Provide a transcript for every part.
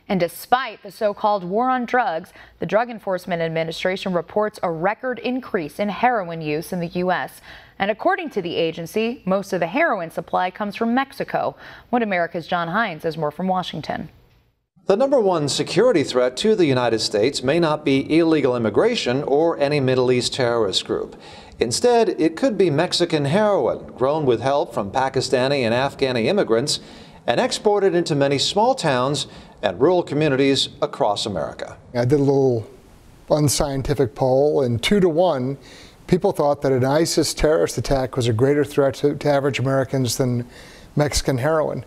And despite the so-called war on drugs, the Drug Enforcement Administration reports a record increase in heroin use in the U.S. And according to the agency, most of the heroin supply comes from Mexico. One America's John Hines has more from Washington. The number one security threat to the United States may not be illegal immigration or any Middle East terrorist group. Instead, it could be Mexican heroin, grown with help from Pakistani and Afghani immigrants and exported into many small towns and rural communities across America. I did a little unscientific poll, and 2-to-1, people thought that an ISIS terrorist attack was a greater threat to average Americans than Mexican heroin.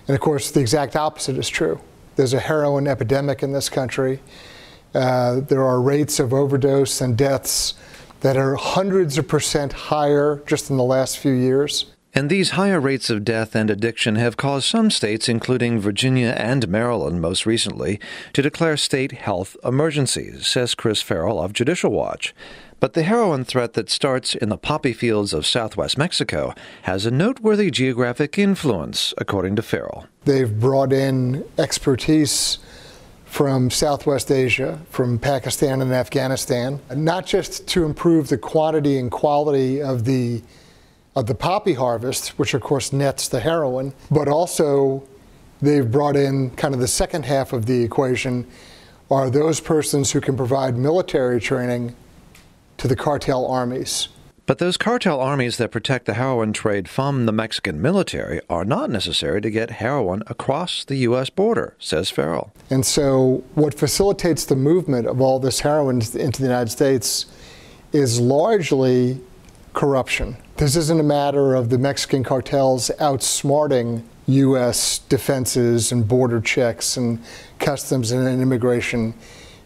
And of course, the exact opposite is true. There's a heroin epidemic in this country. There are rates of overdose and deaths that are hundreds of % higher just in the last few years. And these higher rates of death and addiction have caused some states, including Virginia and Maryland most recently, to declare state health emergencies, says Chris Ferrell of Judicial Watch. But the heroin threat that starts in the poppy fields of southwest Mexico has a noteworthy geographic influence, according to Ferrell. They've brought in expertise from Southwest Asia, from Pakistan and Afghanistan, not just to improve the quantity and quality of the poppy harvest, which of course nets the heroin, but also they've brought in kind of the second half of the equation are those persons who can provide military training to the cartel armies. But those cartel armies that protect the heroin trade from the Mexican military are not necessary to get heroin across the U.S. border, says Ferrell. And so what facilitates the movement of all this heroin into the United States is largely corruption. This isn't a matter of the Mexican cartels outsmarting U.S. defenses and border checks and customs and immigration.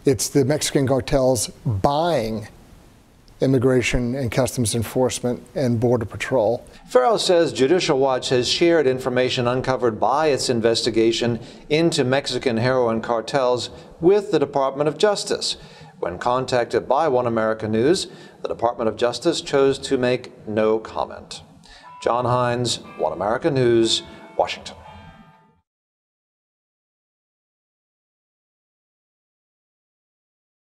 It's the Mexican cartels buying immigration and customs enforcement and border patrol. Ferrell says Judicial Watch has shared information uncovered by its investigation into Mexican heroin cartels with the Department of Justice. When contacted by One America News, the Department of Justice chose to make no comment. John Hines, One America News, Washington.